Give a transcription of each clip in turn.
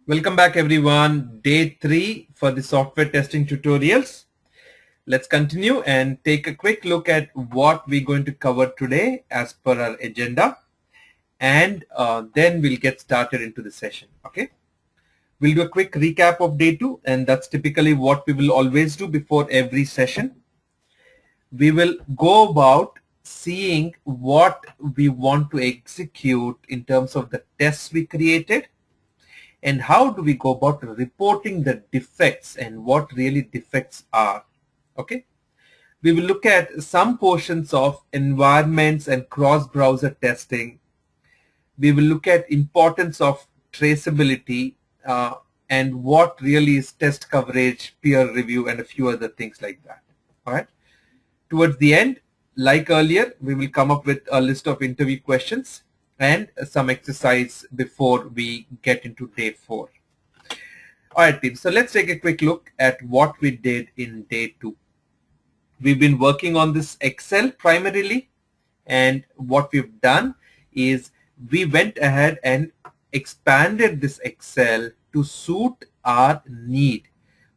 Welcome back everyone. Day 3 for the software testing tutorials. Let's continue and take a quick look at what we're going to cover today as per our agenda, and then we'll get started into the session. Okay, we'll do a quick recap of day 2, and that's typically what we will always do before every session. We will go about seeing what we want to execute in terms of the tests we created, and how do we go about reporting the defects and what really defects are. Okay, we will look at some portions of environments and cross-browser testing. We will look at importance of traceability and what really is test coverage, peer review, and a few other things like that. All right, towards the end, like earlier, we will come up with a list of interview questions and some exercise before we get into day 4. All right, team. So let's take a quick look at what we did in day 2. We've been working on this Excel primarily, and what we've done is we went ahead and expanded this Excel to suit our need.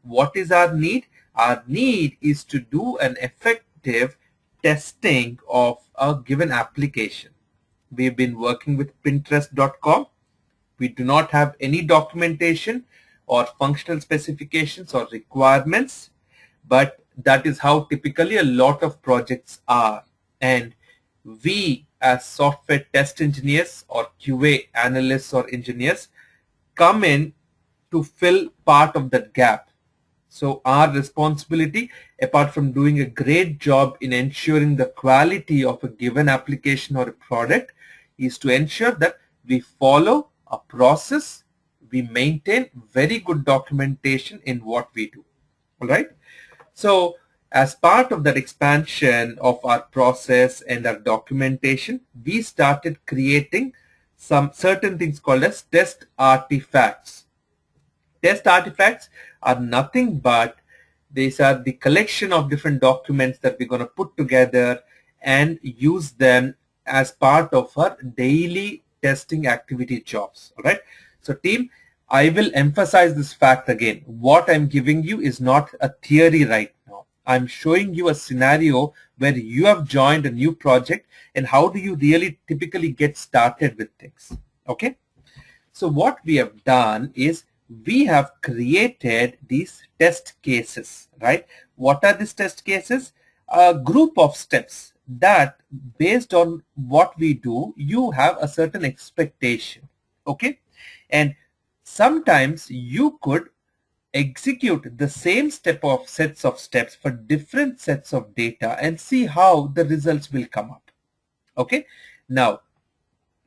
What is our need? Our need is to do an effective testing of a given application. We've been working with Pinterest.com. We do not have any documentation or functional specifications or requirements, but that is how typically a lot of projects are. And we as software test engineers or QA analysts or engineers come in to fill part of that gap. So our responsibility, apart from doing a great job in ensuring the quality of a given application or a product, is to ensure that we follow a process, we maintain very good documentation in what we do. All right. So as part of that expansion of our process and our documentation, we started creating some certain things called as test artifacts. Test artifacts are nothing but these are the collection of different documents that we're going to put together and use them as part of our daily testing activity jobs. All right. So team, I will emphasize this fact again. What I'm giving you is not a theory right now. I'm showing you a scenario where you have joined a new project and how do you really typically get started with things. Okay. So what we have done is we have created these test cases, right? What are these test cases? A group of steps that based on what we do, you have a certain expectation, okay? And sometimes you could execute the same sets of steps for different sets of data and see how the results will come up, okay? Now,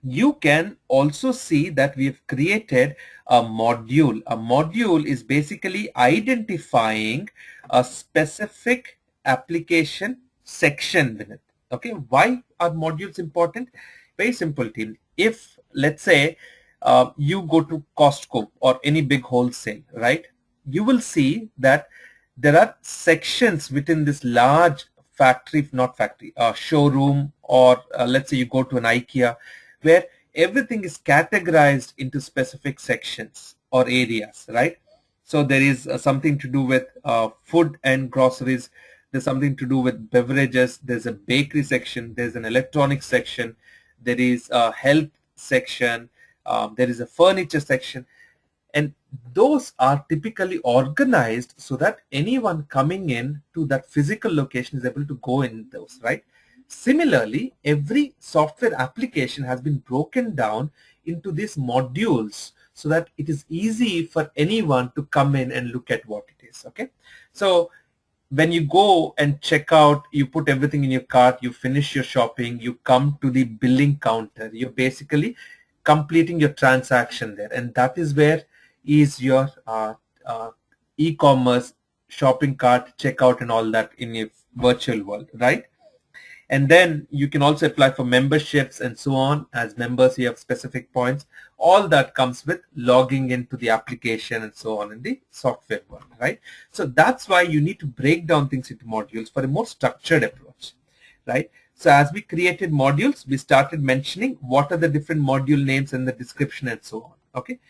you can also see that we have created a module. A module is basically identifying a specific application section with it. Okay, why are modules important? Very simple, team. If let's say you go to Costco or any big wholesale, right? You will see that there are sections within this large factory, not factory, showroom, or let's say you go to an IKEA, where everything is categorized into specific sections or areas, right? So there is something to do with food and groceries. There's something to do with beverages. There's a bakery section. There's an electronics section. There is a health section. There is a furniture section. And those are typically organized so that anyone coming in to that physical location is able to go in those, right? Similarly, every software application has been broken down into these modules so that it is easy for anyone to come in and look at what it is, okay? So when you go and check out, you put everything in your cart, you finish your shopping, you come to the billing counter, you're basically completing your transaction there, and that is where is your e-commerce shopping cart checkout and all that in your virtual world, right? And then you can also apply for memberships and so on. As members, you have specific points. All that comes with logging into the application and so on in the software world, right? So that's why you need to break down things into modules for a more structured approach, right? So as we created modules, we started mentioning what are the different module names and the description and so on, okay?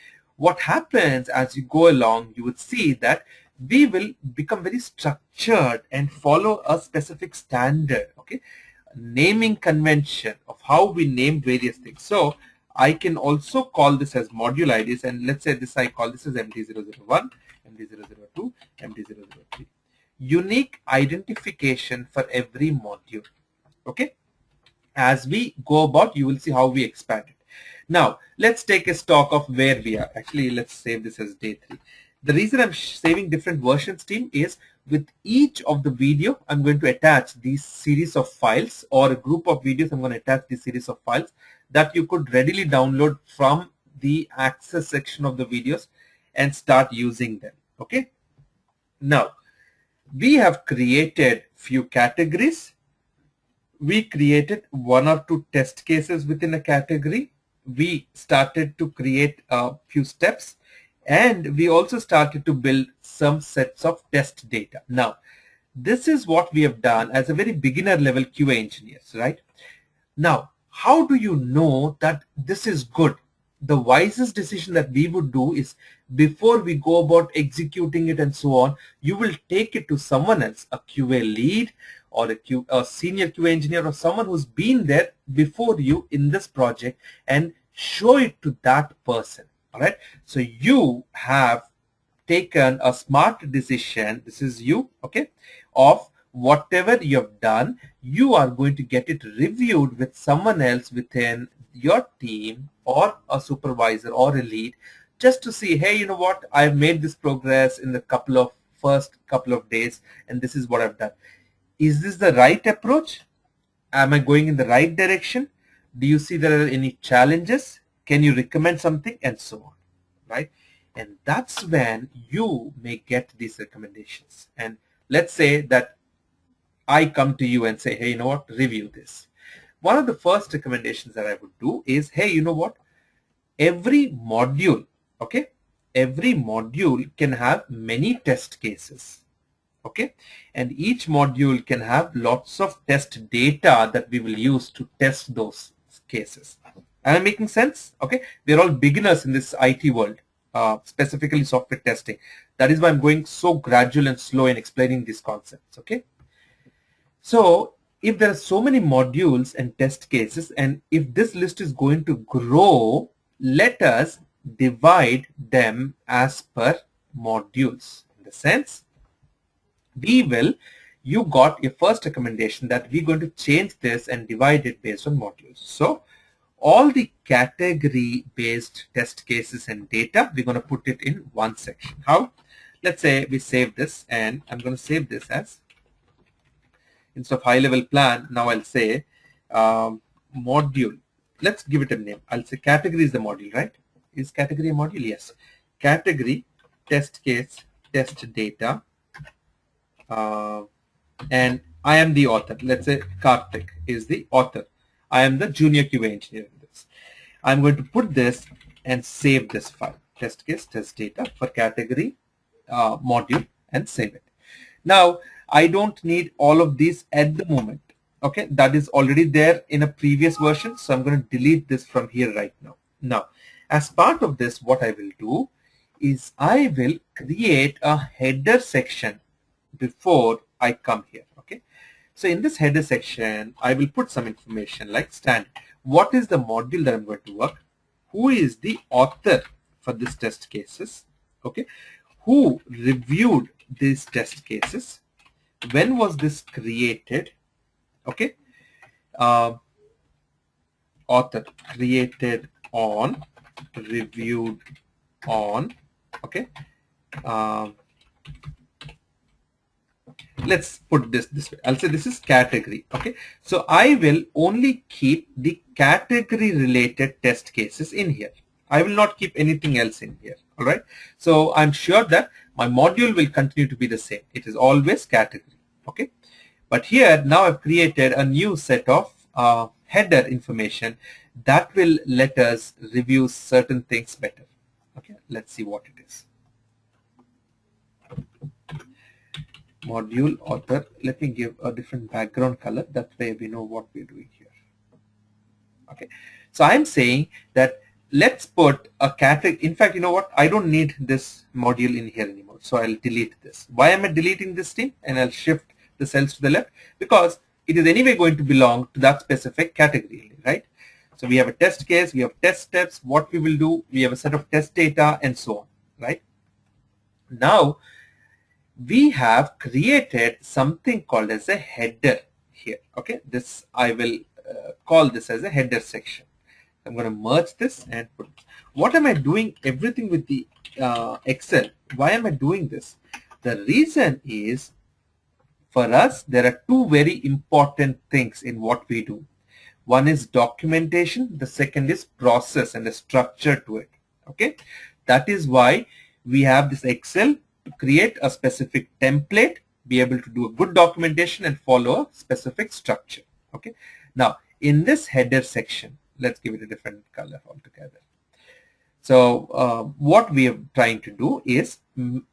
what happens as you go along, you would see that we will become very structured and follow a specific standard, okay, naming convention of how we name various things. So I can also call this as module IDs, and let's say this I call this as MD001, MD002, MD003. Unique identification for every module, okay. As we go about, you will see how we expand it. Now, let's take a stock of where we are. Actually, let's save this as day 3. The reason I'm saving different versions, team, is with each of the video, I'm going to attach these series of files, or a group of videos, I'm going to attach this series of files that you could readily download from the access section of the videos and start using them, okay? Now, we have created few categories. We created 1 or 2 test cases within a category. We started to create a few steps, and we also started to build some sets of test data. Now, this is what we have done as a very beginner level QA engineers, right? Now, how do you know that this is good? The wisest decision that we would do is, before we go about executing it and so on, you will take it to someone else, a QA lead or a senior QA engineer, or someone who's been there before you in this project, and show it to that person. All right. So you have taken a smart decision. This is you, okay, of whatever you have done, you are going to get it reviewed with someone else within your team, or a supervisor or a lead, just to see, hey, you know what, I've made this progress in the first couple of days, and this is what I've done. Is this the right approach? Am I going in the right direction? Do you see there are any challenges? Can you recommend something? And so on, right? And that's when you may get these recommendations. And let's say that I come to you and say, hey, you know what, review this. One of the first recommendations that I would do is, hey, you know what, every module, okay, every module can have many test cases, okay, and each module can have lots of test data that we will use to test those cases. Am I making sense? Okay, we're all beginners in this IT world, specifically software testing. That is why I'm going so gradual and slow in explaining these concepts, okay? So if there are so many modules and test cases, and if this list is going to grow, let us divide them as per modules. In the sense, you got your first recommendation that we're going to change this and divide it based on modules. So all the category based test cases and data, we're going to put it in one section. How? Let's say we save this, and I'm going to save this as, instead of high level plan, now I'll say module. Let's give it a name. I'll say category is the module, right? Is category a module? Yes. Category, test case, test data, and I am the author. Let's say Karthik is the author. I am the junior QA engineer in this. I'm going to put this and save this file, test case, test data for category, module, and save it. Now, I don't need all of these at the moment. Okay, that is already there in a previous version, so I'm going to delete this from here right now. Now, as part of this, what I will do is I will create a header section before I come here. Okay, so in this header section, I will put some information like standard. What is the module that I'm going to work? Who is the author for this test cases? Okay, who reviewed these test cases? When was this created? Okay, author, created on, reviewed on. Okay, let's put this way. I'll say this is category. Okay, so I will only keep the category related test cases in here. I will not keep anything else in here. All right, so I'm sure that my module will continue to be the same. It is always category. Okay, but here now I've created a new set of header information that will let us review certain things better. Okay, let's see what it is. Module author. Let me give a different background color. That way we know what we're doing here. Okay, so I'm saying that let's put a category. In fact, you know what? I don't need this module in here anymore. So I'll delete this. Why am I deleting this team? And I'll shift the cells to the left because it is anyway going to belong to that specific category, right? So we have a test case, we have test steps, what we will do, we have a set of test data and so on, right? Now, we have created something called as a header here, okay? This, I will call this as a header section. I'm going to merge this and put it. What am I doing everything with the Excel? Why am I doing this? The reason is, for us, there are two very important things in what we do. One is documentation, the second is process and a structure to it. Okay, that is why we have this Excel to create a specific template, be able to do a good documentation and follow a specific structure. Okay, now in this header section, let's give it a different color altogether. So what we are trying to do is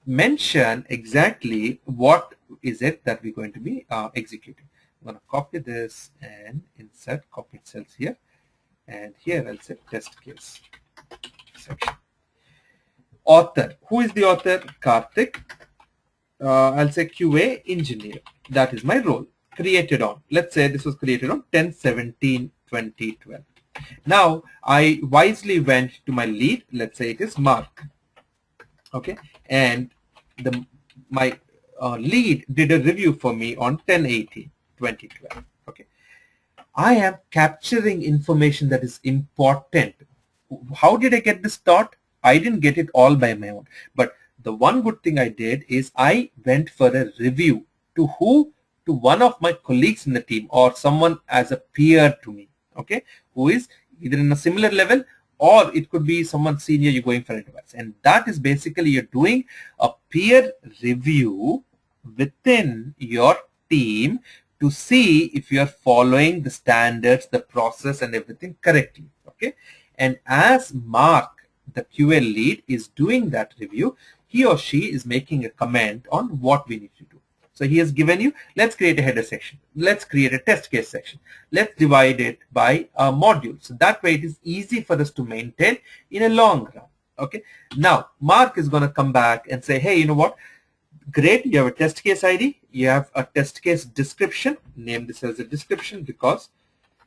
mention exactly what is it that we're going to be executing. I'm going to copy this and insert copied cells here, and here I'll say test case section. Author, who is the author? Karthik. I'll say QA engineer. That is my role. Created on, let's say this was created on 10/17/2012. Now I wisely went to my lead, let's say it is Mark, okay, and my lead did a review for me on 10/18/2012. Okay, I am capturing information that is important. How did I get this thought? I didn't get it all by my own, but the one good thing I did is I went for a review. To who? To one of my colleagues in the team or someone as a peer to me, okay, who is either in a similar level or it could be someone senior you're going for advice. And that is basically you're doing a peer review within your team to see if you are following the standards, the process and everything correctly. Okay, and as Mark, the QA lead, is doing that review, he or she is making a comment on what we need to do. So he has given you, let's create a header section, let's create a test case section, let's divide it by a module. So that way it is easy for us to maintain in a long run. Okay, now Mark is going to come back and say, hey, you know what? Great, you have a test case ID, you have a test case description, name this as a description because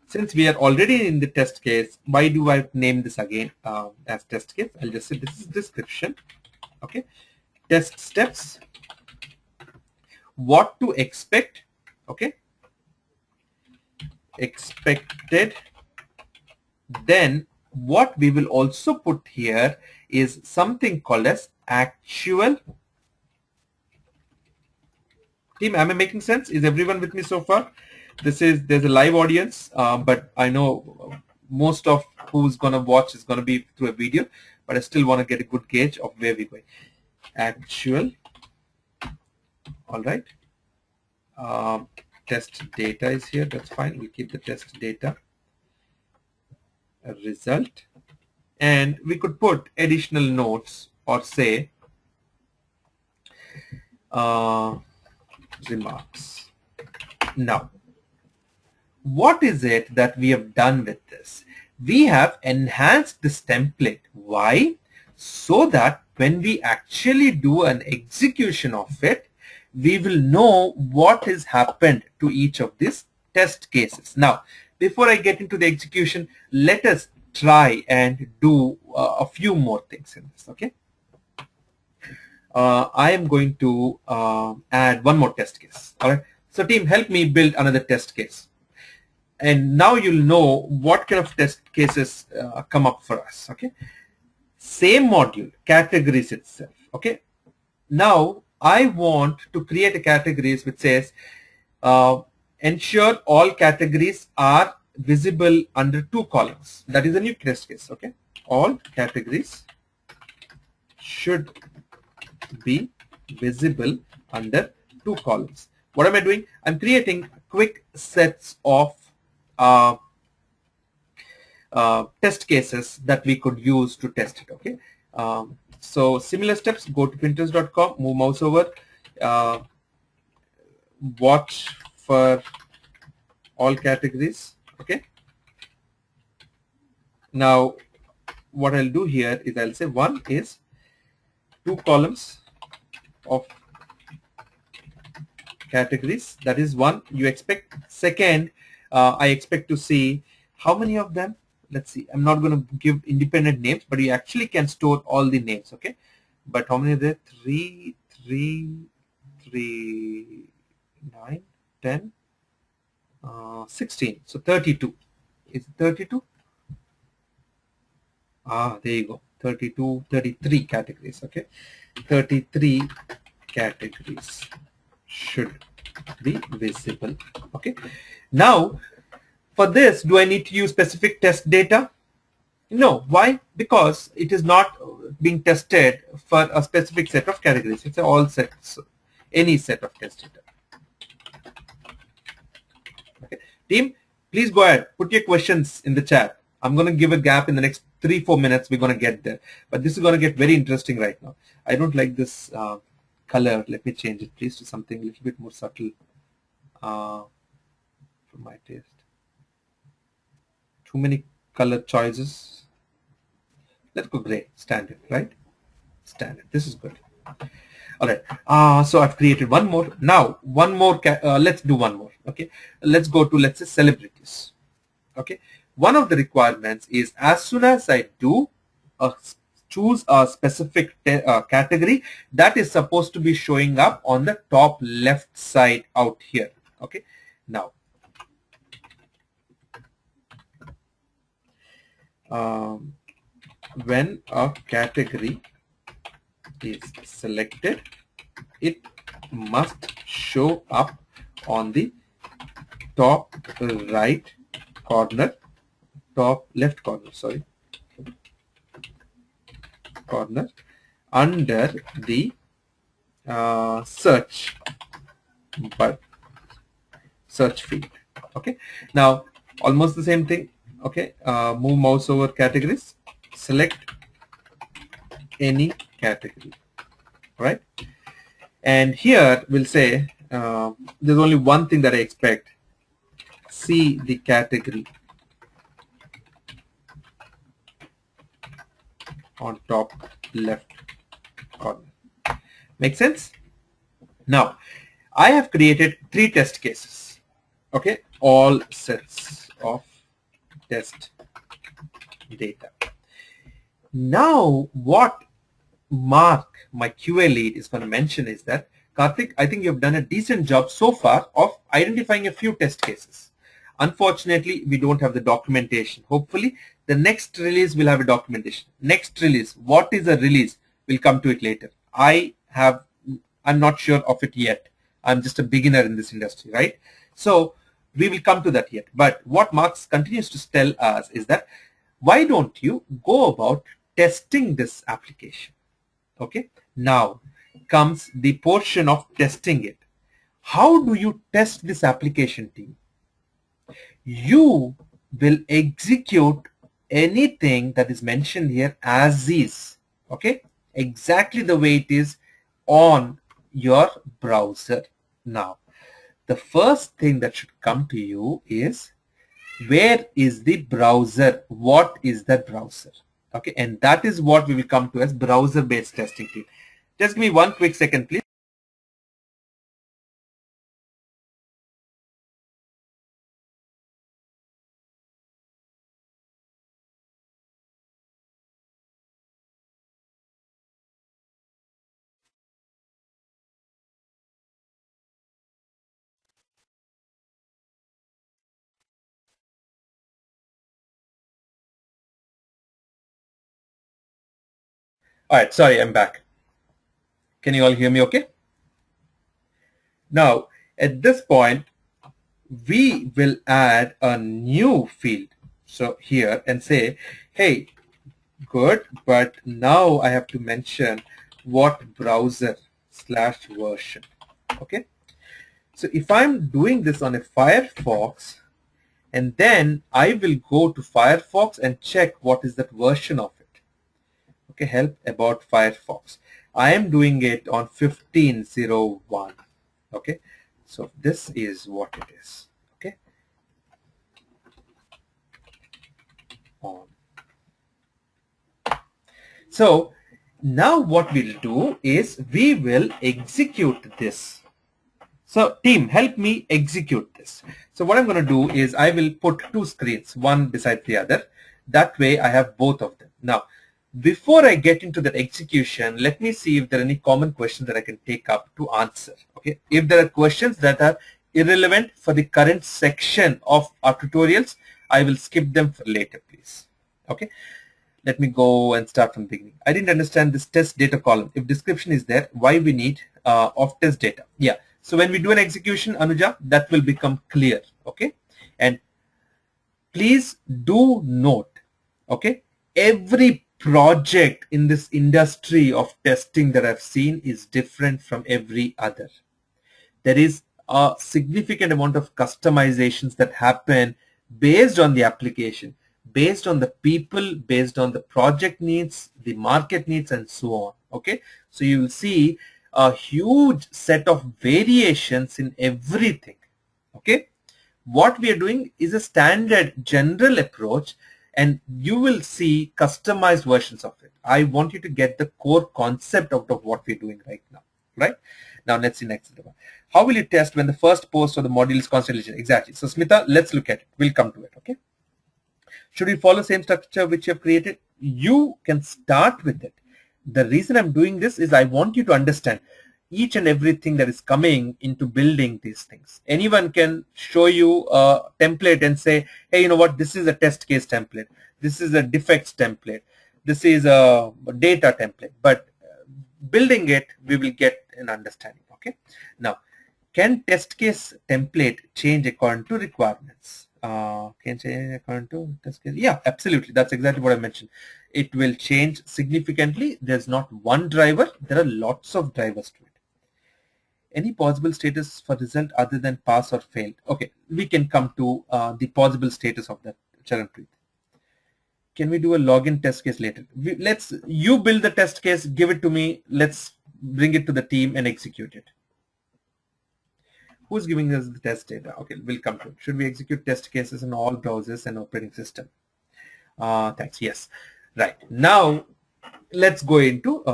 since we are already in the test case, why do I name this again as test case? I'll just say this is description. Okay, test steps, what to expect, okay, expected. Then what we will also put here is something called as actual. Team, am I making sense? Is everyone with me so far? There's a live audience, but I know most of who's going to watch is going to be through a video, but I still want to get a good gauge of where we're going. Actual, all right. Test data is here, that's fine, we'll keep the test data. A result, and we could put additional notes or say remarks. Now, what is it that we have done with this? We have enhanced this template. Why? So that when we actually do an execution of it, we will know what has happened to each of these test cases. Now, before I get into the execution, let us try and do a few more things in this, okay? I am going to add one more test case, all right? So team, help me build another test case. And now you'll know what kind of test cases come up for us, okay? Same module, categories itself, okay? Now, I want to create a categories which says, ensure all categories are visible under two columns. That is a new test case, okay? All categories should be visible under two columns. What am I doing? I'm creating quick sets of test cases that we could use to test it, okay? So similar steps, go to pinterest.com, move mouse over, watch for all categories, okay? Now what I'll do here is I'll say one is 2 columns of categories. That is one you expect. Second, I expect to see how many of them. Let's see. I'm not going to give independent names, but you actually can store all the names. Okay. But how many are there? 3, 3, 3, 9, 10, 16. So 32. Is it 32? There you go. 32, 33 categories. Okay. 33 categories should be visible. Okay. Now, for this, do I need to use specific test data? No. Why? Because it is not being tested for a specific set of categories. It's all sets, any set of test data. Okay. Team, please go ahead. Put your questions in the chat. I'm going to give a gap in the next 3-4 minutes. We're going to get there. But this is going to get very interesting right now. I don't like this color. Let me change it, please, to something a little bit more subtle for my taste. Too many color choices. Let's go gray. Standard, right? Standard. This is good. All right. So I've created one more. Now, one more. Let's do one more. Okay. Let's go to, let's say, celebrities. Okay. One of the requirements is as soon as I do choose a specific category, that is supposed to be showing up on the top left side out here. Okay. Now, when a category is selected, it must show up on the top right corner, top left corner, sorry, corner under the search, but search field. Okay. Now, almost the same thing. Okay. Move mouse over categories, select any category, right? And here we'll say there's only one thing that I expect. See the category on top left corner. Make sense? Now, I have created 3 test cases. Okay, all sets of test data. Now, what Mark, my QA lead, is going to mention is that, Karthik, I think you've done a decent job so far of identifying a few test cases. Unfortunately, we don't have the documentation. Hopefully, the next release will have a documentation. Next release, what is a release? We'll come to it later. I'm not sure of it yet. I'm just a beginner in this industry, right? So we will come to that yet. But what Marx continues to tell us is that why don't you go about testing this application? Okay. Now comes the portion of testing it. How do you test this application, team? You will execute anything that is mentioned here as is. Okay. Exactly the way it is on your browser. Now, the first thing that should come to you is, where is the browser? What is that browser? Okay, and that is what we will come to as browser-based testing team. Just give me one quick second, please. All right, sorry, I'm back. Can you all hear me okay? Now, at this point, we will add a new field. So here and say, hey, good, but now I have to mention what browser/version. Okay. So if I'm doing this on a Firefox, and then I will go to Firefox and check what is that version of it. Okay, help about Firefox. I am doing it on 15.01. Okay, so this is what it is. Okay, on So now what we'll do is we will execute this. So team, help me execute this. So what I'm going to do is I will put two screens, one beside the other. That way I have both of them. Now, before I get into that execution, let me see if there are any common questions that I can take up to answer. Okay. If there are questions that are irrelevant for the current section of our tutorials, I will skip them for later, please. Okay. Let me go and start from the beginning. I didn't understand this test data column. If description is there, why we need of test data? Yeah. So when we do an execution, Anuja, that will become clear. Okay. And please do note, okay, every project in this industry of testing that I've seen is different from every other. There is a significant amount of customizations that happen based on the application, based on the people, based on the project needs, the market needs, and so on. Okay, so you will see a huge set of variations in everything. Okay, what we are doing is a standard general approach, and you will see customized versions of it. I want you to get the core concept out of what we're doing right now. Right now, let's see next. How will you test when the first post of the module is constellation? Exactly. So Smita, let's look at it. We'll come to it. Okay. Should we follow the same structure which you have created? You can start with it. The reason I'm doing this is I want you to understand each and everything that is coming into building these things. Anyone can show you a template and say, hey, you know what, this is a test case template. This is a defects template. This is a data template. But building it, we will get an understanding. Okay. Now, can test case template change according to requirements? Can change according to test case? Yeah, absolutely. That's exactly what I mentioned. It will change significantly. There's not one driver. There are lots of drivers to it. Any possible status for result other than pass or fail? Okay, we can come to the possible status of that, Charanpreet. Can we do a login test case later? You build the test case, give it to me. Let's bring it to the team and execute it. Who's giving us the test data? Okay, we'll come to it. Should we execute test cases in all browsers and operating system? Thanks. Yes. Right. Now, let's go into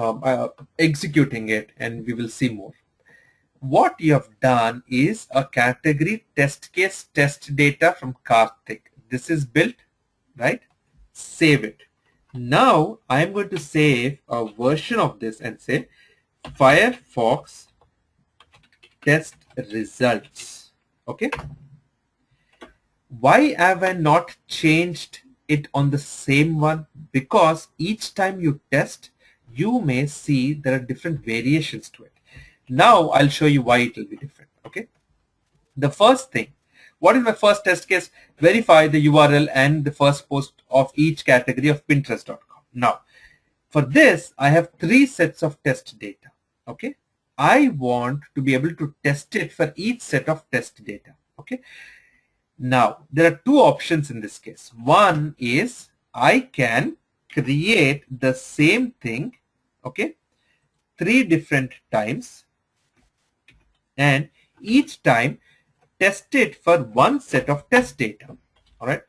executing it, and we will see more. What you have done is a category test case test data from Karthik. This is built, right? Save it. Now, I'm going to save a version of this and say Firefox test results. Okay. Why have I not changed it on the same one? Because each time you test, you may see there are different variations to it. Now I'll show you why it will be different. Okay. The first thing, what is my first test case? Verify the URL and the first post of each category of Pinterest.com. Now, for this, I have 3 sets of test data. Okay. I want to be able to test it for each set of test data. Okay. Now, there are 2 options in this case. One is I can create the same thing, okay, 3 different times, and each time test it for one set of test data. All right.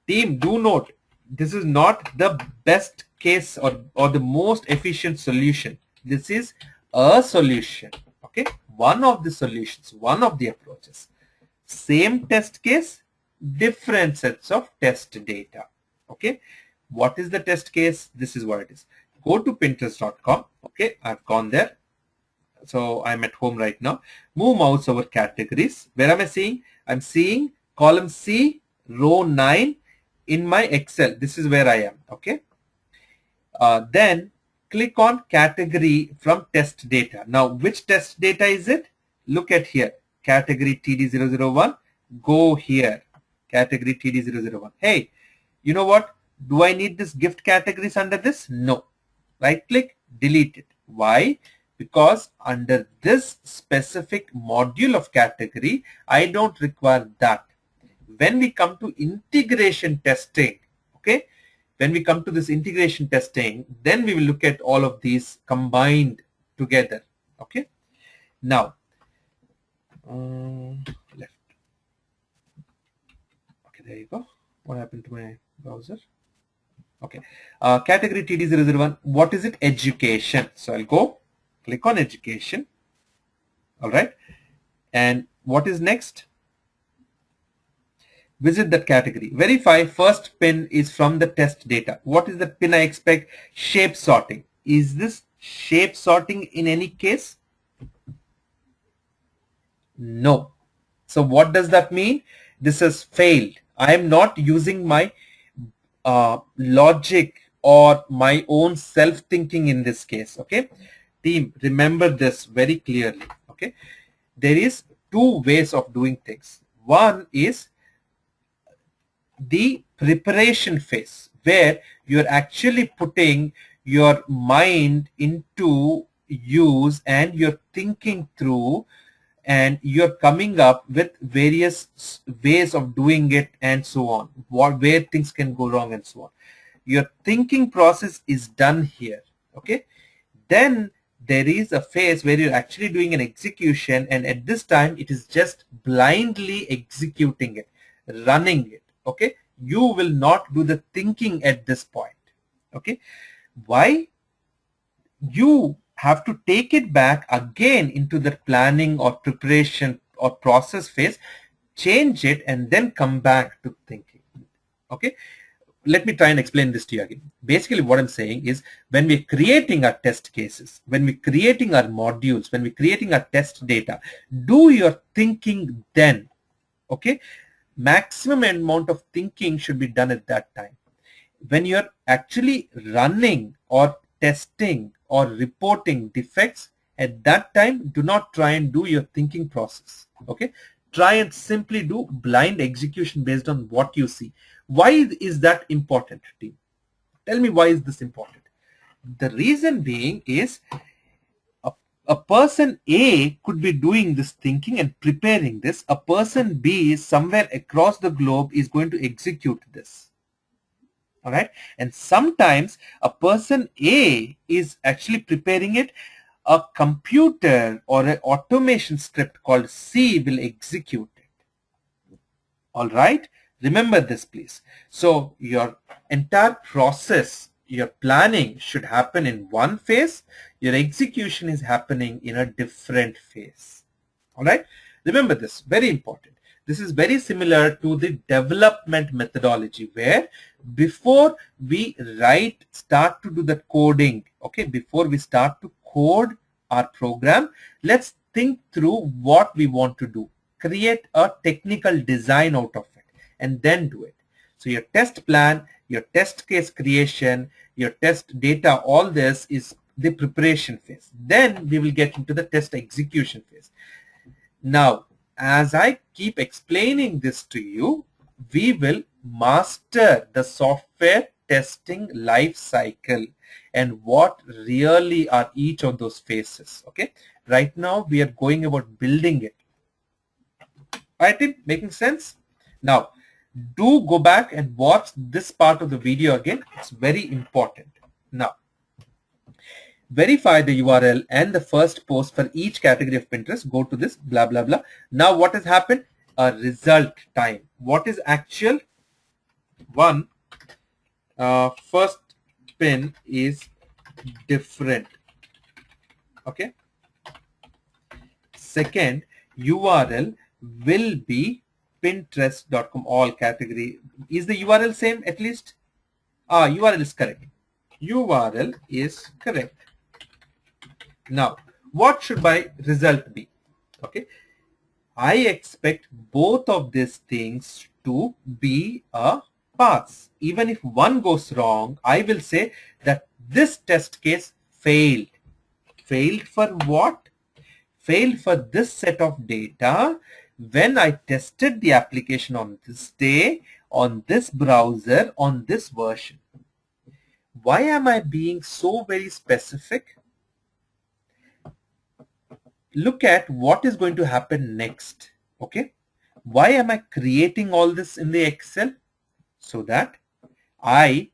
Team, do note, this is not the best case or the most efficient solution. This is a solution. Okay. One of the solutions, one of the approaches. Same test case, different sets of test data. Okay. What is the test case? This is what it is. Go to Pinterest.com. Okay. I've gone there. So I'm at home right now. Move mouse over categories. Where am I seeing? I'm seeing column C, row 9 in my Excel. This is where I am. Okay. Then click on category from test data. Now, which test data is it? Look at here. Category TD001. Go here. Category TD001. Hey, you know what? Do I need this gift categories under this? No. Right click, delete it. Why? Because under this specific module of category, I don't require that. When we come to integration testing, okay, when we come to this integration testing, then we will look at all of these combined together. Okay. Now, left. Okay, there you go. What happened to my browser? Okay. Category TD001, what is it? Education. So I'll go click on education. All right. And what is next? Visit that category. Verify first pin is from the test data. What is the pin I expect? Shape sorting. Is this shape sorting in any case? No. So what does that mean? This has failed. I am not using my logic or my own self-thinking in this case. Okay. Team, remember this very clearly. Okay. There is two ways of doing things. One is the preparation phase where you're actually putting your mind into use and you're thinking through and you're coming up with various ways of doing it and so on, where things can go wrong and so on. Your thinking process is done here. Okay. Then there is a phase where you're actually doing an execution, and at this time it is just blindly executing it, running it. Okay. You will not do the thinking at this point. Okay. Why? You have to take it back again into the planning or preparation or process phase, change it, and then come back to thinking. Okay. Let me try and explain this to you again. Basically what I'm saying is, when we're creating our test cases, when we're creating our modules, when we're creating our test data, do your thinking then. Okay. Maximum amount of thinking should be done at that time. When you're actually running or testing or reporting defects, at that time do not try and do your thinking process. Okay. Try and simply do blind execution based on what you see. Why is that important, team? Tell me, why is this important? The reason being is a person A could be doing this thinking and preparing this. A person B is somewhere across the globe is going to execute this. All right. And sometimes a person A is actually preparing it. A computer or an automation script called C will execute it. All right. Remember this, please. So your entire process, your planning should happen in one phase. Your execution is happening in a different phase. All right. Remember this, very important. This is very similar to the development methodology, where before we start to do the coding, okay, before we start to code our program, let's think through what we want to do. Create a technical design out of it and then do it. So your test plan, your test case creation, your test data, all this is the preparation phase. Then we will get into the test execution phase. Now, as I keep explaining this to you, we will master the software testing life cycle and what really are each of those phases. Okay. Right now we are going about building it. I think making sense? Now, do go back and watch this part of the video again. It's very important. Now, verify the URL and the first post for each category of Pinterest. Go to this, blah, blah, blah. Now, what has happened? A result time. What is actual? One, first pin is different. Okay. Second, URL will be pinterest.com all category. Is the URL same at least? URL is correct. URL is correct. Now, what should my result be? Okay. I expect both of these things to be a pass. Even if one goes wrong, I will say that this test case failed. Failed for what? Failed for this set of data when I tested the application on this day, on this browser, on this version. Why am I being so very specific? Look at what is going to happen next. Okay. Why am I creating all this in the Excel? So that I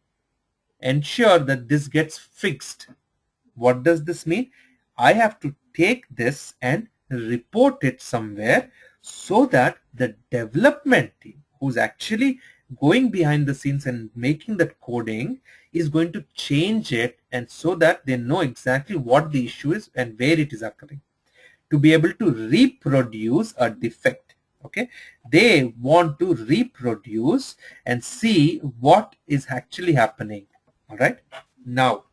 ensure that this gets fixed. What does this mean? I have to take this and report it somewhere so that the development team, who's actually going behind the scenes and making that coding is going to change it, and so that they know exactly what the issue is and where it is occurring, to be able to reproduce a defect. Okay, they want to reproduce and see what is actually happening. All right, now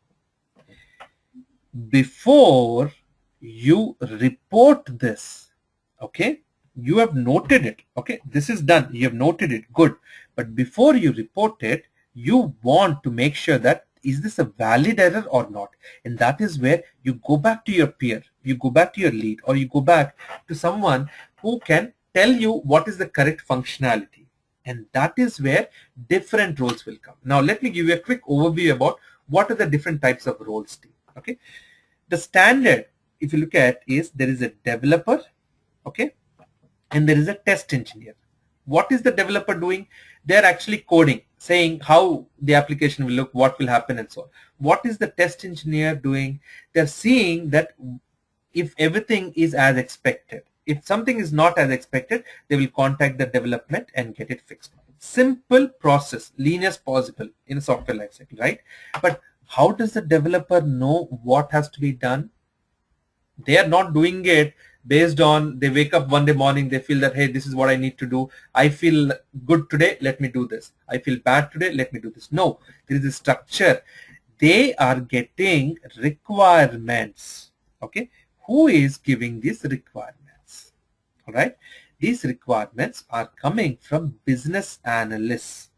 before you report this, okay, you have noted it. Okay, this is done, you have noted it, good. But before you report it, you want to make sure that is this a valid error or not, and that is where you go back to your peer, you go back to your lead, or you go back to someone who can tell you what is the correct functionality, and that is where different roles will come. Now let me give you a quick overview about what are the different types of roles. Okay, the standard, if you look at, is there is a developer, okay, and there is a test engineer. What is the developer doing? They're actually coding, saying how the application will look, what will happen, and so on. What is the test engineer doing? They're seeing that if everything is as expected. If something is not as expected, they will contact the development and get it fixed. Simple process, lean as possible in a software lifecycle, right? But how does the developer know what has to be done? They are not doing it based on, they wake up one day morning, they feel that, hey, this is what I need to do. I feel good today, let me do this. I feel bad today, let me do this. No, there is a structure. They are getting requirements. Okay, who is giving these requirements? All right, these requirements are coming from business analysts,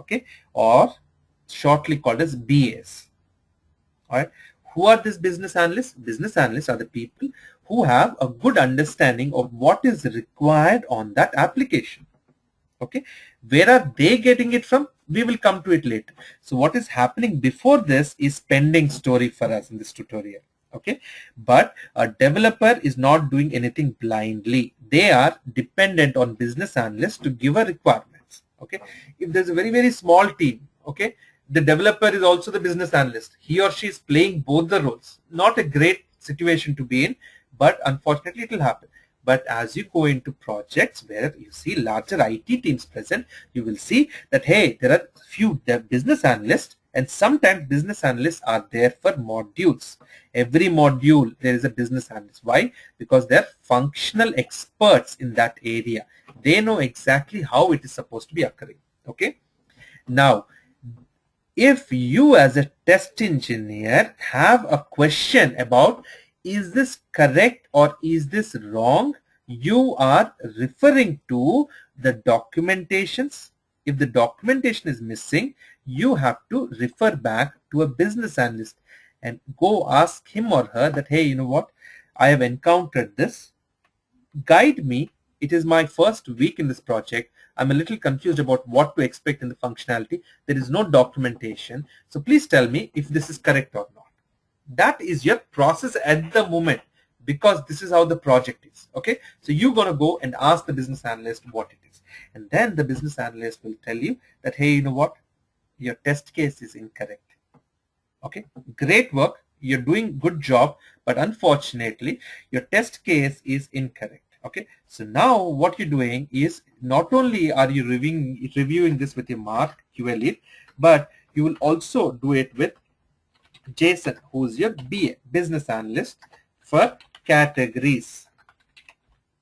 okay, or shortly called as BAs. All right, who are these business analysts? Business analysts are the people who have a good understanding of what is required on that application. Okay, where are they getting it from? We will come to it later. So what is happening before this is pending story for us in this tutorial. Okay, but a developer is not doing anything blindly. They are dependent on business analysts to give a requirements. Okay, if there's a very small team, okay, the developer is also the business analyst. He or she is playing both the roles. Not a great situation to be in, but unfortunately it will happen. But as you go into projects where you see larger IT teams present, you will see that, hey, there are few business analysts, and sometimes business analysts are there for modules. Every module there is a business analyst. Why? Because they're functional experts in that area. They know exactly how it is supposed to be occurring. Okay. Now, if you as a test engineer have a question about is this correct or is this wrong, you are referring to the documentations. If the documentation is missing, you have to refer back to a business analyst and go ask him or her that, hey, you know what, I have encountered this, guide me. It is my first week in this project. I'm a little confused about what to expect in the functionality. There is no documentation. So please tell me if this is correct or not. That is your process at the moment, because this is how the project is. Okay, so you're going to go and ask the business analyst what it is, and then the business analyst will tell you that, hey, you know what, your test case is incorrect. Okay, great work, you're doing good job, but unfortunately your test case is incorrect. Okay, so now what you're doing is not only are you reviewing this with your Mark QA lead, but you will also do it with Jason, who's your BA, business analyst, for categories.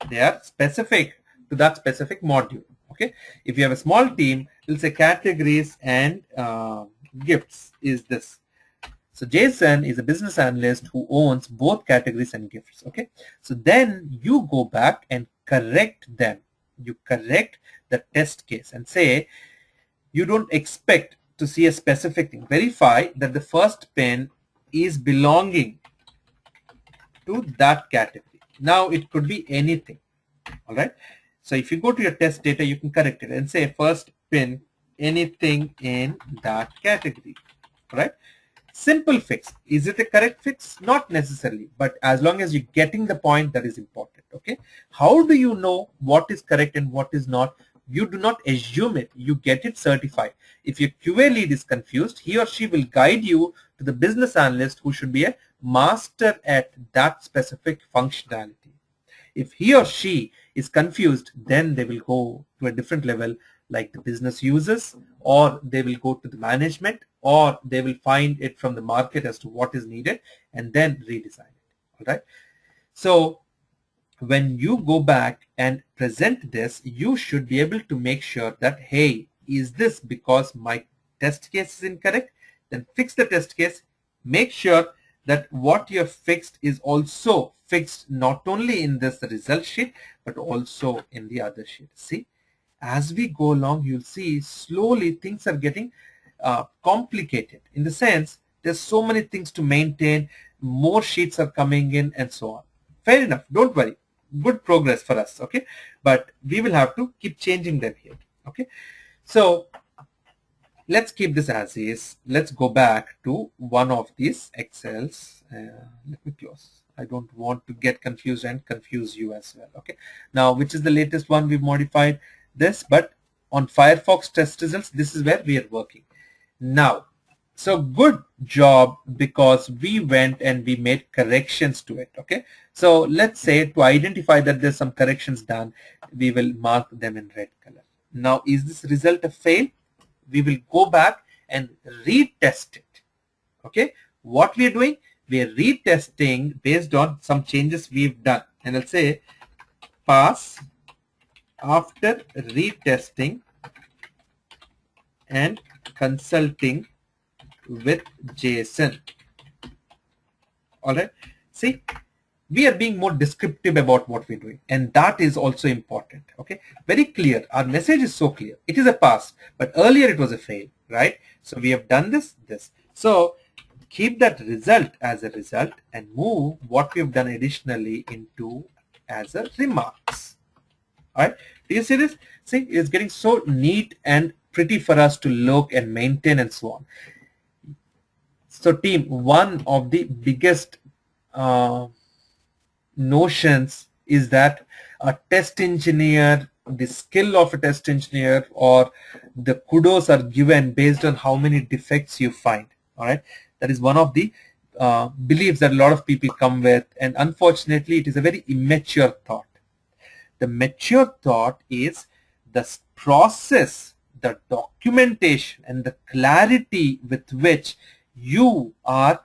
They are specific to that specific module. Okay, if you have a small team, we'll say categories and gifts is this. So Jason is a business analyst who owns both categories and gifts. Okay, so then you go back and correct them. You correct the test case and say you don't expect to see a specific thing. Verify that the first pin is belonging to that category. Now it could be anything. All right, so if you go to your test data, you can correct it and say first pin anything in that category. All right, simple fix. Is it a correct fix? Not necessarily, but as long as you're getting the point, that is important. Okay, how do you know what is correct and what is not? You do not assume it, you get it certified. If your QA lead is confused, he or she will guide you to the business analyst who should be a master at that specific functionality. If he or she is confused, then they will go to a different level like the business users, or they will go to the management, or they will find it from the market as to what is needed and then redesign it. All right. So when you go back and present this, you should be able to make sure that, hey, is this because my test case is incorrect? Then fix the test case. Make sure that what you have fixed is also fixed not only in this result sheet, but also in the other sheet. See, as we go along, you'll see slowly things are getting complicated, in the sense there's so many things to maintain, more sheets are coming in and so on. Fair enough, don't worry, good progress for us, okay, but we will have to keep changing them here. Okay, so let's keep this as is. Let's go back to one of these Excels. Let me close. I don't want to get confused and confuse you as well. Okay, now which is the latest one we've modified this, but on Firefox test results, this is where we are working now. So good job, because we went and we made corrections to it. Okay, so let's say to identify that there's some corrections done, we will mark them in red color. Now, is this result a fail? We will go back and retest it. Okay, what we are doing, we are retesting based on some changes we've done, and I'll say pass after retesting and consulting with Jason. All right, see, we are being more descriptive about what we're doing, and that is also important. Okay, very clear. Our message is so clear. It is a pass, but earlier it was a fail, right? So we have done this. So keep that result as a result and move what we have done additionally into as a remarks. All right, do you see this? See, it's getting so neat and pretty for us to look and maintain and so on. So team, one of the biggest notions is that a test engineer, the skill of a test engineer, or the kudos are given based on how many defects you find. All right, that is one of the beliefs that a lot of people come with, and unfortunately it is a very immature thought. The mature thought is the process, the documentation, and the clarity with which you are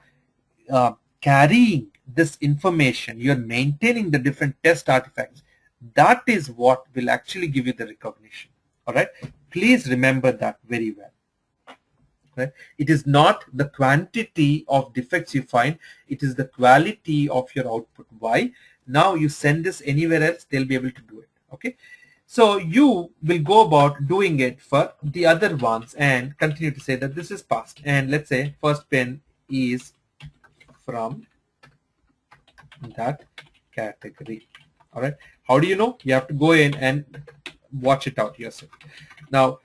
carrying this information, you're maintaining the different test artifacts. That is what will actually give you the recognition. All right, please remember that very well. Right? It is not the quantity of defects you find, it is the quality of your output. Why? Now you send this anywhere else, they'll be able to do it. Okay, so you will go about doing it for the other ones and continue to say that this is passed, and let's say first pen is from that category. All right, how do you know? You have to go in and watch it out yourself. Now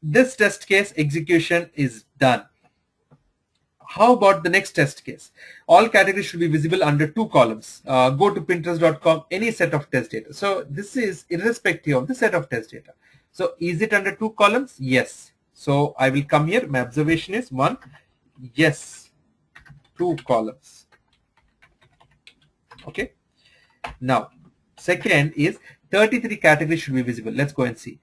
this test case execution is done. How about the next test case? All categories should be visible under 2 columns. Go to pinterest.com, any set of test data. So this is irrespective of the set of test data. So is it under 2 columns? Yes. So I will come here. My observation is 1. Yes. 2 columns. Okay. Now, second is 33 categories should be visible. Let's go and see.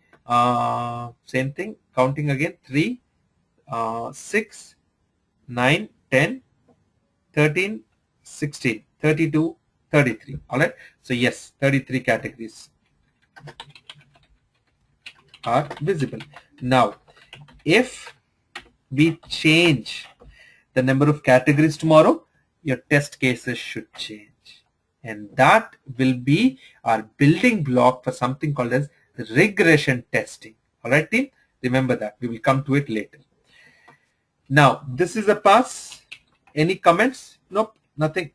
Same thing. Counting again. 3, 6, 9, 10, 13, 16, 32, 33. All right. So yes, 33 categories are visible. Now, if we change the number of categories tomorrow, your test cases should change. And that will be our building block for something called as regression testing. All right, team? Remember that. We will come to it later. Now, this is a pass. Any comments? Nope, nothing.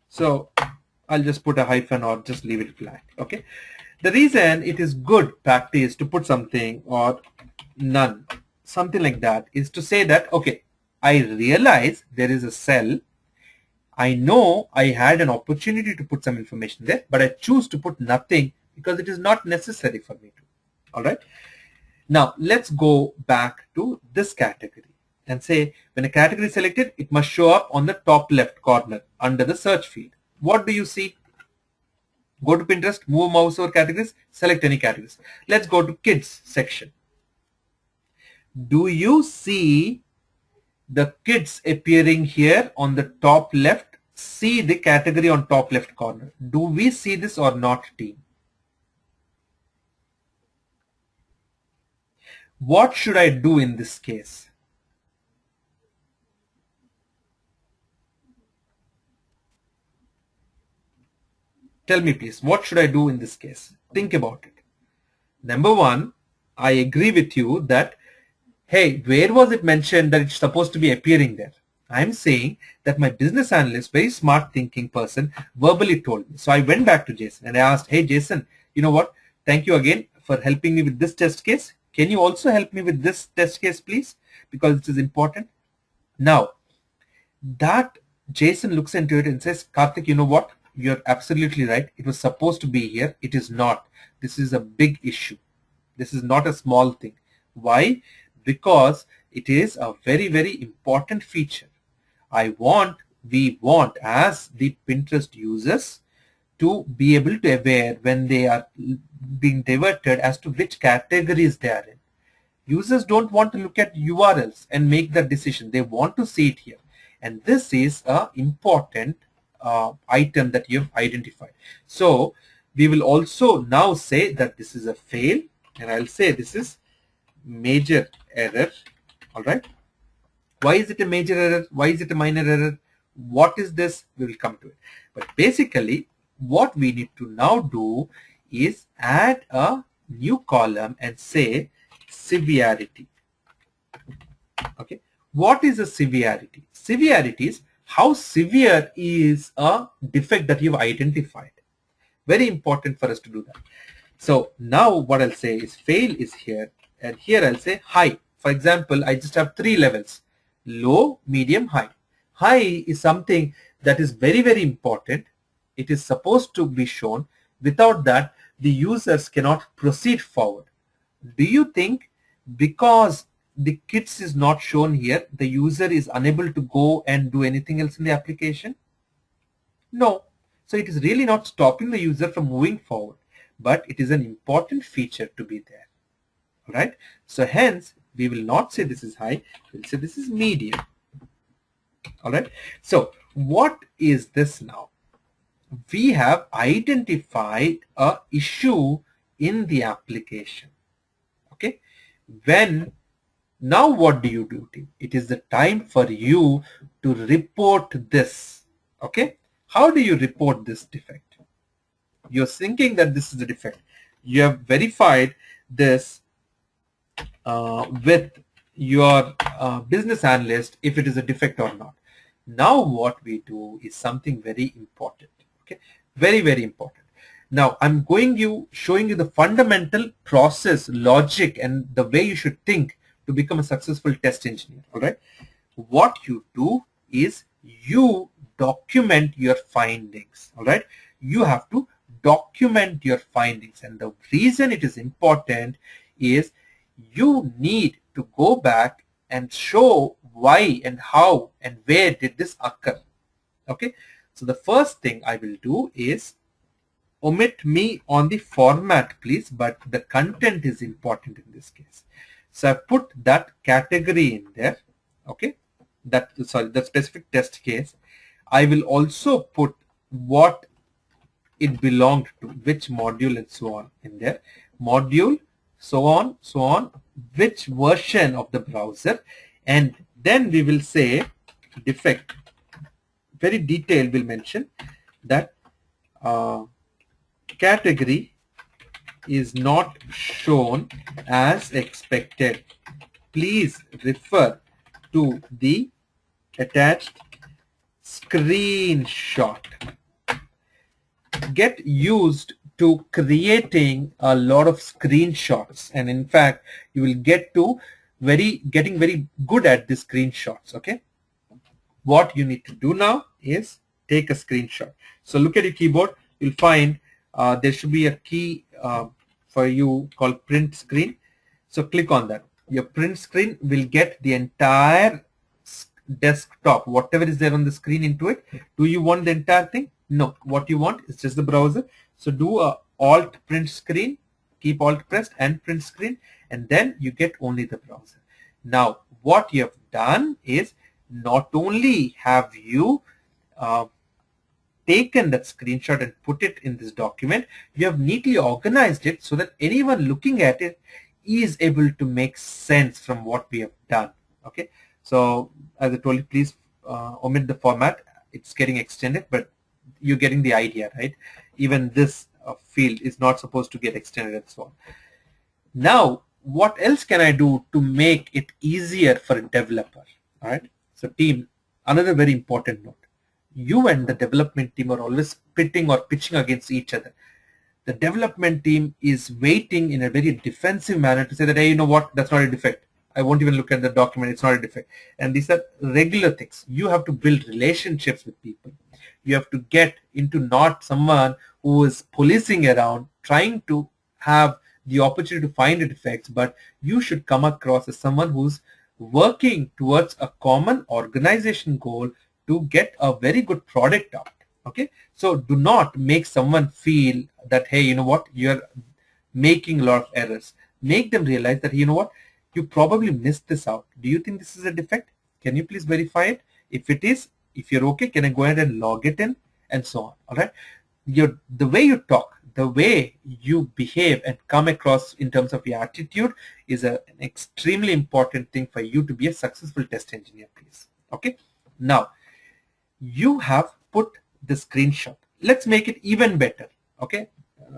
So I'll just put a hyphen or just leave it blank. Okay. The reason it is good practice to put something or none, something like that, is to say that, okay, I realize there is a cell. I know I had an opportunity to put some information there, but I choose to put nothing because it is not necessary for me to. All right. Now let's go back to this category and say when a category is selected, it must show up on the top left corner under the search field. What do you see? Go to Pinterest, move mouse over categories, select any categories. Let's go to kids section. Do you see the kids appearing here on the top left? See the category on top left corner. Do we see this or not, team? What should I do in this case? Tell me please, what should I do in this case? Think about it. Number one, I agree with you that, hey, where was it mentioned that it's supposed to be appearing there? I'm saying that my business analyst, very smart thinking person, verbally told me. So I went back to Jason and I asked, hey, Jason, you know what? Thank you again for helping me with this test case. Can you also help me with this test case, please? Because it is important. Now, that Jason looks into it and says, Karthik, you know what? You're absolutely right. It was supposed to be here. It is not. This is a big issue. This is not a small thing. Why? Because it is a very, very important feature. We want as the Pinterest users to be able to aware when they are being diverted as to which categories they are in. Users don't want to look at URLs and make that decision. They want to see it here. And this is a important item that you've identified. So we will also now say that this is a fail, and I'll say this is major error. All right. Why is it a major error? Why is it a minor error? What is this? We will come to it. But basically, what we need to now do is add a new column and say severity. Okay. What is a severity? Severity is how severe is a defect that you've identified. Very important for us to do that. So now what I'll say is fail is here, and here I'll say high. For example, I just have 3 levels: low, medium, high. High is something that is very, very important. It is supposed to be shown. Without that, the users cannot proceed forward. Do you think because the kids is not shown here, the user is unable to go and do anything else in the application? No. So it is really not stopping the user from moving forward, but it is an important feature to be there. All right. So hence, we will not say this is high. We'll say this is medium. All right. So what is this now? We have identified a issue in the application. Okay. Now what do you do, team? It is the time for you to report this. Okay. How do you report this defect? You're thinking that this is a defect. You have verified this with your business analyst if it is a defect or not. Now what we do is something very important. Okay, very, very important. Now I'm showing you the fundamental process, logic, and the way you should think to become a successful test engineer. All right. What you do is you document your findings. All right. You have to document your findings, and the reason it is important is you need to go back and show why and how and where did this occur. Okay. So the first thing I will do is omit me on the format, please, but the content is important in this case. So I put that category in there. Okay. The specific test case. I will also put what it belonged to, which module and so on in there. Module, so on, which version of the browser, and then we will say defect. Very detailed will mention that category is not shown as expected. Please refer to the attached screenshot. Get used to creating a lot of screenshots, and in fact you will getting very good at the screenshots. Okay, what you need to do now is take a screenshot. So look at your keyboard, you'll find there should be a key for you called print screen. So click on that. Your print screen will get the entire desktop, whatever is there on the screen, into it. Do you want the entire thing? No, what you want is just the browser. So do a alt print screen, keep alt pressed and print screen, and then you get only the browser. Now what you have done is not only have you uh, taken that screenshot and put it in this document, you have neatly organized it so that anyone looking at it is able to make sense from what we have done. Okay, so as I told you, please omit the format. It's getting extended, but you're getting the idea, right? Even this field is not supposed to get extended and so on. Now, what else can I do to make it easier for a developer? All right. So team, another very important note. You and the development team are always pitting or pitching against each other. The development team is waiting in a very defensive manner to say that, hey, you know what, that's not a defect. I won't even look at the document, it's not a defect. And these are regular things. You have to build relationships with people. You have to get into not someone who is policing around, trying to have the opportunity to find a defects, but you should come across as someone who's working towards a common organization goal to get a very good product out. Okay, so do not make someone feel that, hey, you know what, you're making a lot of errors. Make them realize that, you know what, you probably missed this out. Do you think this is a defect? Can you please verify it? If it is, if you're okay, can I go ahead and log it in, and so on. All right, the way you talk, the way you behave and come across in terms of your attitude is an extremely important thing for you to be a successful test engineer, please. Okay, now you have put the screenshot. Let's make it even better. Okay,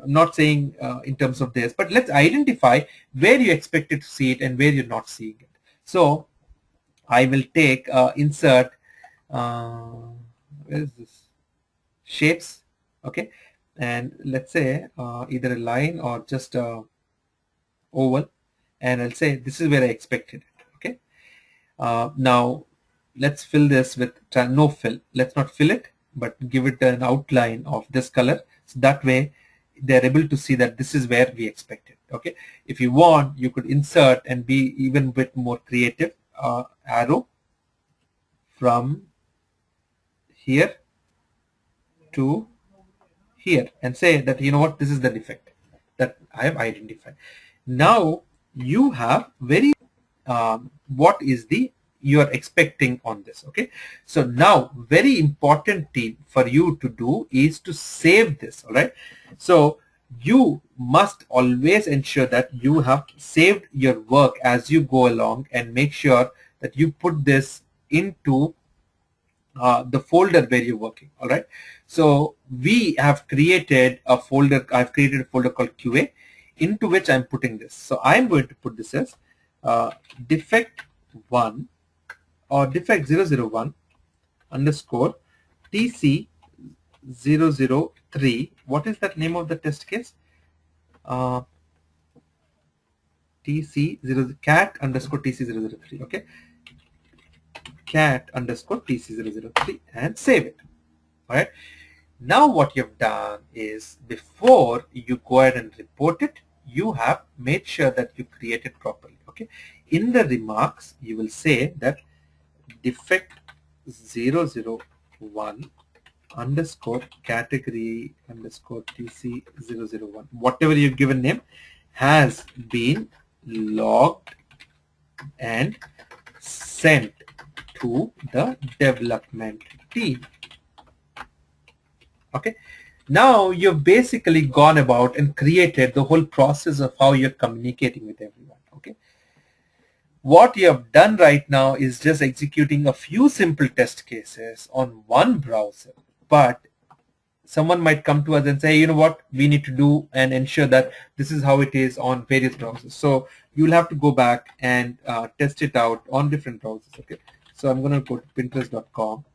I'm not saying in terms of this, but let's identify where you expected to see it and where you're not seeing it. So I will take insert where is this, shapes. Okay, and let's say either a line or just a oval, and I'll say this is where I expected it. Okay, now let's fill this with no fill. Let's not fill it, but give it an outline of this color. So that way they're able to see that this is where we expect it. Okay, if you want, you could insert and be even a bit more creative. Arrow from here to here and say that, you know what, this is the defect that I have identified. Now you have very what is the you are expecting on this. Okay, so now very important thing for you to do is to save this. All right, so you must always ensure that you have saved your work as you go along, and make sure that you put this into the folder where you're working. All right, so we have created a folder. I've created a folder called QA, into which I'm putting this. So I'm going to put this as defect 1 or defect 001 underscore TC 003. What is that name of the test case? TC0 cat underscore TC003. Okay, cat underscore TC003, and save it. All right. Now what you've done is, before you go ahead and report it, you have made sure that you create it properly. Okay. In the remarks, you will say that defect 001 underscore category underscore TC001, whatever you've given name, has been logged and sent to the development team. Okay, now you've basically gone about and created the whole process of how you're communicating with everyone. Okay, what you have done right now is just executing a few simple test cases on one browser, but someone might come to us and say, you know what, we need to do and ensure that this is how it is on various browsers. So you'll have to go back and test it out on different browsers. Okay, so I'm going to go to pinterest.com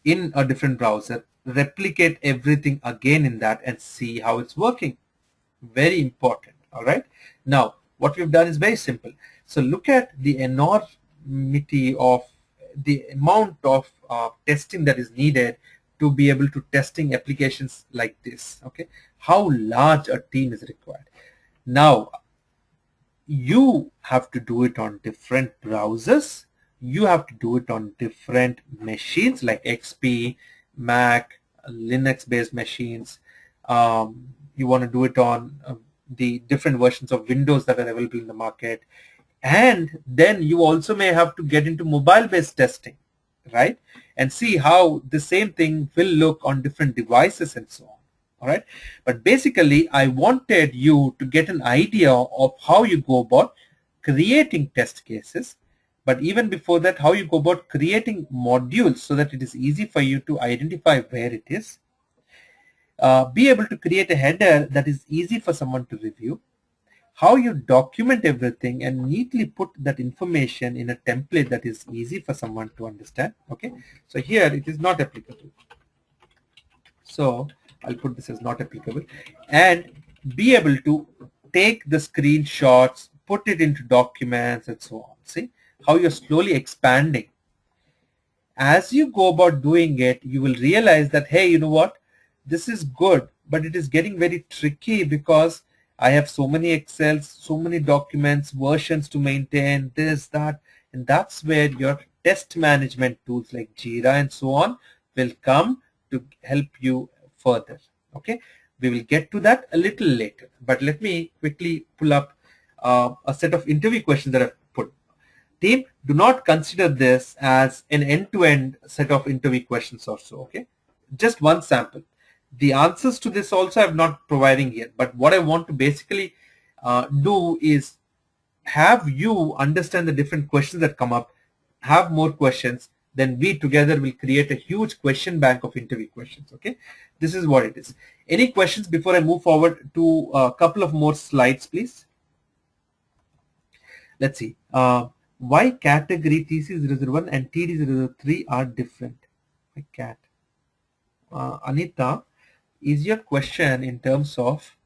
in a different browser, replicate everything again in that, and see how it's working. Very important. All right, now what we've done is very simple. So look at the enormity of the amount of testing that is needed to be able to testing applications like this. Okay, how large a team is required. Now you have to do it on different browsers. You have to do it on different machines like XP, Mac, Linux based machines, You want to do it on the different versions of Windows that are available in the market. And then you also may have to get into mobile based testing, right? And see how the same thing will look on different devices and so on. All right. But basically, I wanted you to get an idea of how you go about creating test cases. But even before that, how you go about creating modules so that it is easy for you to identify where it is. Be able to create a header that is easy for someone to review, how you document everything and neatly put that information in a template that is easy for someone to understand. Okay, so here it is not applicable, so I'll put this as not applicable. And be able to take the screenshots, put it into documents and so on. See how you're slowly expanding. As you go about doing it, you will realize that, hey, you know what, this is good, but it is getting very tricky because I have so many Excels, so many documents, versions to maintain, this, that, and that's where your test management tools like Jira and so on will come to help you further. Okay, we will get to that a little later, but let me quickly pull up a set of interview questions that I've put. Team, do not consider this as an end-to-end set of interview questions or so, okay? Just one sample. The answers to this also I'm not providing here, but what I want to basically do is have you understand the different questions that come up, have more questions, then we together will create a huge question bank of interview questions, okay? This is what it is. Any questions before I move forward to a couple of more slides, please? Let's see. Why category TC001 and TD003 are different? My cat. Anita, is your question in terms of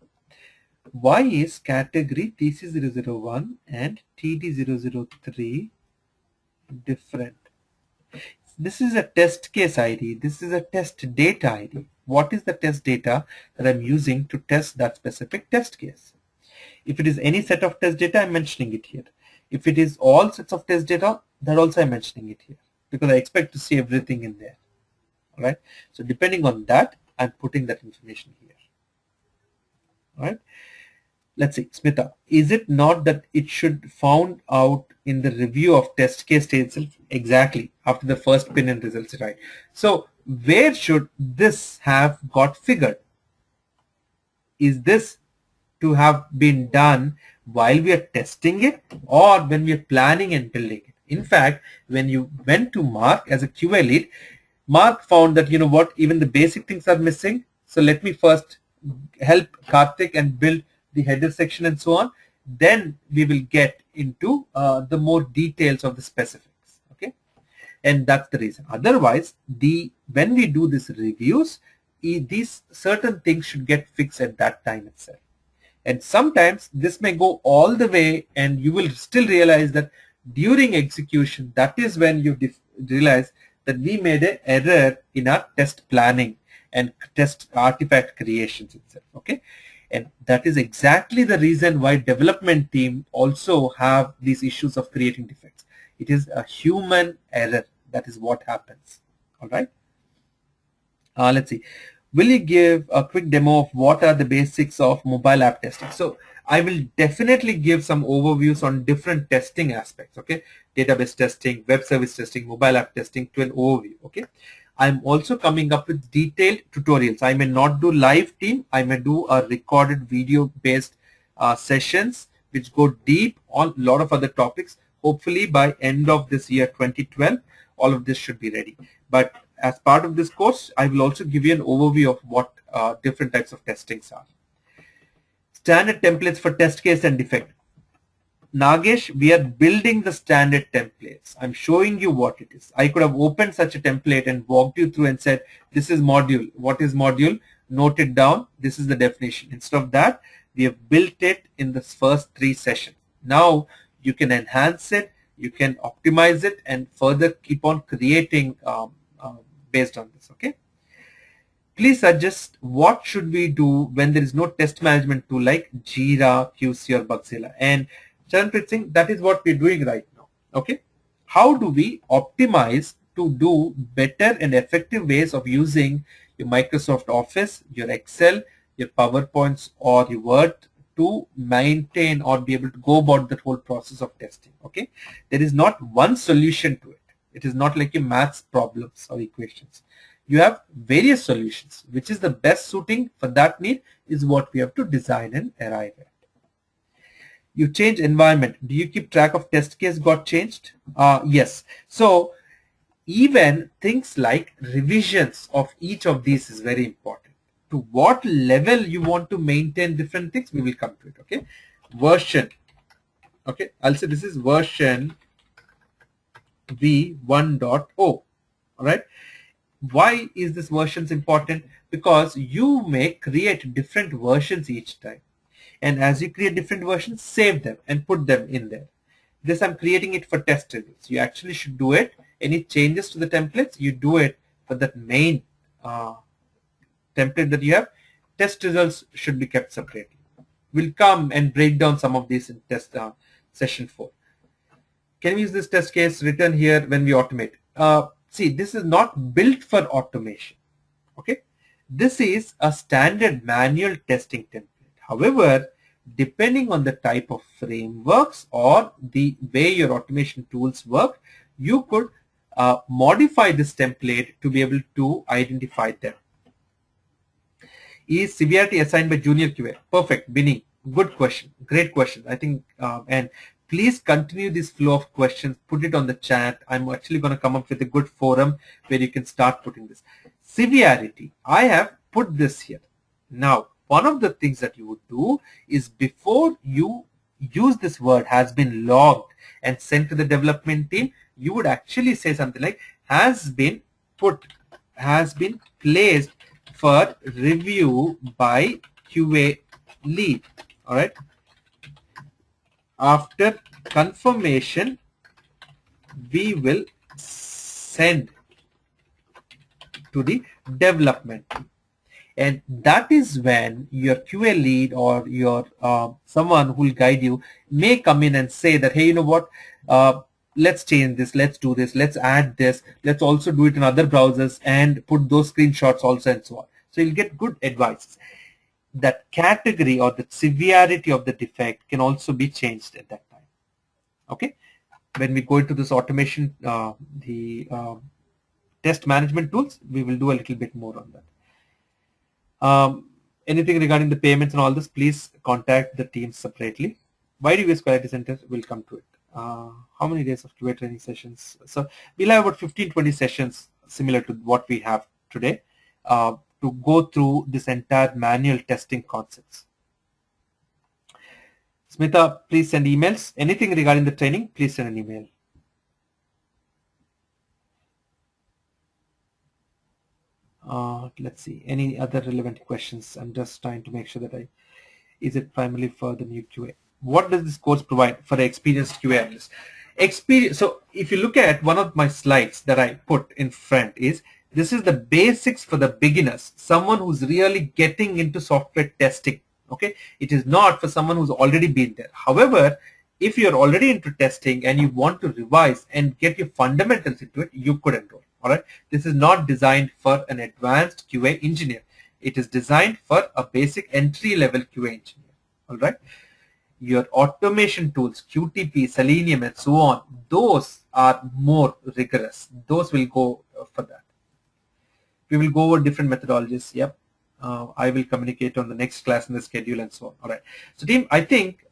why is category TC001 and TD003 different? This is a test case ID. This is a test data ID. What is the test data that I'm using to test that specific test case? If it is any set of test data, I'm mentioning it here. If it is all sets of test data, that also I'm mentioning it here because I expect to see everything in there. All right. So depending on that, I'm putting that information here. All right. Let's see, Smita, is it not that it should found out in the review of test case itself? Exactly, after the first pin and results, right? So where should this have got figured? Is this to have been done while we are testing it or when we are planning and building it? In fact, when you went to Mark as a QA lead, Mark found that, you know what, even the basic things are missing. So let me first help Karthik and build the header section and so on. Then we will get into the more details of the specifics. Okay, and that's the reason. Otherwise, when we do these reviews, these certain things should get fixed at that time itself. And sometimes this may go all the way and you will still realize that during execution, that is when you realize that we made an error in our test planning and test artifact creations itself. Okay, and that is exactly the reason why development team also have these issues of creating defects. It is a human error. That is what happens. All right. Let's see. Will you give a quick demo of what are the basics of mobile app testing? So I will definitely give some overviews on different testing aspects. Okay, database testing, web service testing, mobile app testing to an overview. Okay, I'm also coming up with detailed tutorials. I may not do live team. I may do a recorded video based sessions which go deep on a lot of other topics. Hopefully by end of this year 2012, all of this should be ready. But as part of this course, I will also give you an overview of what different types of testings are. Standard templates for test case and defect. Nagesh, we are building the standard templates. I'm showing you what it is. I could have opened such a template and walked you through and said, this is module. What is module? Note it down. This is the definition. Instead of that, we have built it in the first 3 sessions. Now you can enhance it, you can optimize it, and further keep on creating based on this. Okay. Please suggest what should we do when there is no test management tool like Jira, QC, or Bugzilla. And Charanpreet Singh, that is what we're doing right now. Okay. How do we optimize to do better and effective ways of using your Microsoft Office, your Excel, your PowerPoints or your Word to maintain or be able to go about that whole process of testing. Okay, there is not one solution to it. It is not like your maths problems or equations. You have various solutions. Which is the best suiting for that need is what we have to design and arrive at. You change environment. Do you keep track of test case got changed? Yes. So even things like revisions of each of these is very important. To what level you want to maintain different things, we will come to it. Okay, version. Okay, I'll say this is version v1.0. All right. Why is this versions important? Because you may create different versions each time, and as you create different versions, save them and put them in there. This I'm creating it for test results. You actually should do it. Any changes to the templates, you do it for that main template that you have. Test results should be kept separately. We'll come and break down some of these in test session 4. Can we use this test case written here when we automate? See, this is not built for automation. Okay, this is a standard manual testing template. However, depending on the type of frameworks or the way your automation tools work, you could modify this template to be able to identify them. Is severity assigned by junior QA? Perfect, Binny. Good question. Great question. I think, and please continue this flow of questions. Put it on the chat. I'm actually going to come up with a good forum where you can start putting this. Severity. I have put this here. Now, one of the things that you would do is before you use this word has been logged and sent to the development team, you would actually say something like has been placed for review by QA lead. All right. After confirmation, we will send to the development team. And that is when your QA lead or your someone who will guide you may come in and say that, hey, you know what, let's change this, let's do this, let's add this, let's also do it in other browsers and put those screenshots also and so on. So you'll get good advice. That category or the severity of the defect can also be changed at that time. Okay, when we go into this automation, test management tools, we will do a little bit more on that. Anything regarding the payments and all this, please contact the team separately. Why do you use quality center? We'll come to it. How many days of QA training sessions? So we'll have about 15-20 sessions similar to what we have today to go through this entire manual testing concepts. Smita, please send emails. Anything regarding the training, please send an email. Let's see, any other relevant questions? I'm just trying to make sure that is it primarily for the new QA? What does this course provide for the experienced QA analyst? So if you look at one of my slides that I put in front is, this is the basics for the beginners, someone who's really getting into software testing. Okay, it is not for someone who's already been there. However, if you're already into testing and you want to revise and get your fundamentals into it, you could enroll. All right, this is not designed for an advanced QA engineer. It is designed for a basic entry-level QA engineer. All right, your automation tools, QTP, Selenium, and so on, those are more rigorous. Those will go for that. We will go over different methodologies. Yep. I will communicate on the next class in the schedule and so on. All right. So team, I think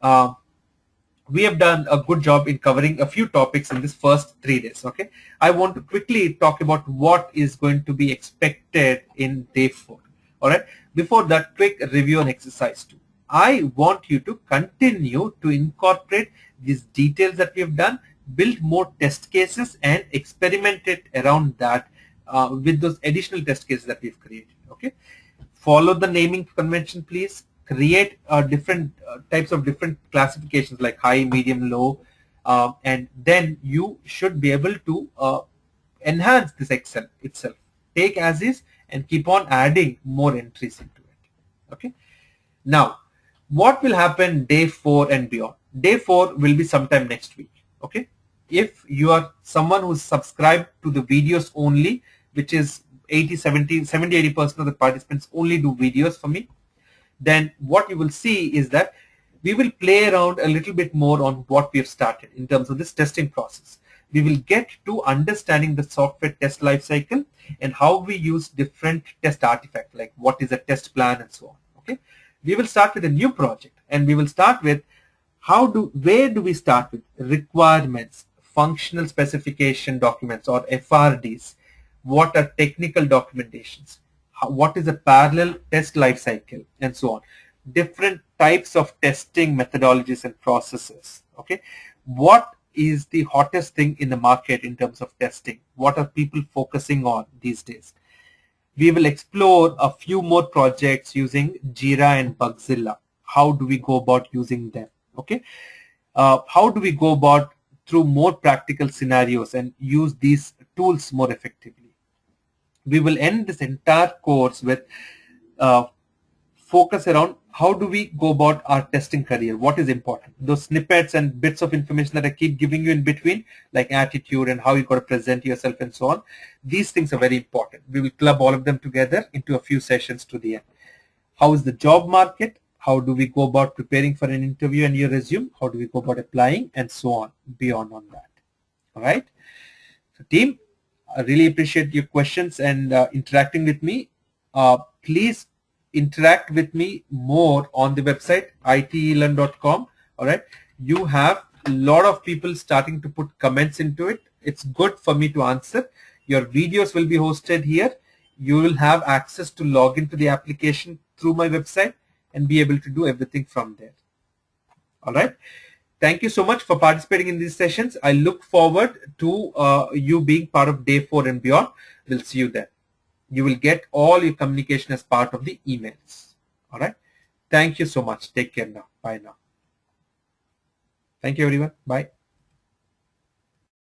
we have done a good job in covering a few topics in this first 3 days. Okay. I want to quickly talk about what is going to be expected in day 4. All right. Before that, quick review on exercise 2. I want you to continue to incorporate these details that we have done, build more test cases and experiment it around that with those additional test cases that we've created. Okay. Follow the naming convention, please. Create different types of different classifications like high, medium, low, and then you should be able to enhance this Excel itself. Take as is and keep on adding more entries into it. Okay. Now, what will happen day 4 and beyond? Day 4 will be sometime next week. Okay. If you are someone who's subscribed to the videos only, which is 70-80% of the participants only do videos for me. then what you will see is that we will play around a little bit more on what we have started in terms of this testing process. We will get to understanding the software test lifecycle and how we use different test artifacts, like what is a test plan and so on. Okay, we will start with a new project, and we will start with where do we start with requirements, functional specification documents or FRDs, what are technical documentations, what is a parallel test lifecycle, and so on. Different types of testing methodologies and processes. Okay, what is the hottest thing in the market in terms of testing? What are people focusing on these days? We will explore a few more projects using Jira and Bugzilla. How do we go about using them? Okay, how do we go about through more practical scenarios and use these tools more effectively? We will end this entire course with focus around how do we go about our testing career, what is important. Those snippets and bits of information that I keep giving you in between, like attitude and how you got to present yourself and so on, these things are very important. We will club all of them together into a few sessions to the end. How is the job market? How do we go about preparing for an interview and your resume? How do we go about applying and so on beyond on that? All right. So team, I really appreciate your questions and interacting with me. Please interact with me more on the website itelearn.com. All right. You have a lot of people starting to put comments into it. It's good for me to answer. Your videos will be hosted here. You will have access to log into the application through my website and be able to do everything from there. All right. Thank you so much for participating in these sessions. I look forward to you being part of day 4 and beyond. We'll see you there. You will get all your communication as part of the emails. All right. Thank you so much. Take care now. Bye now. Thank you, everyone. Bye.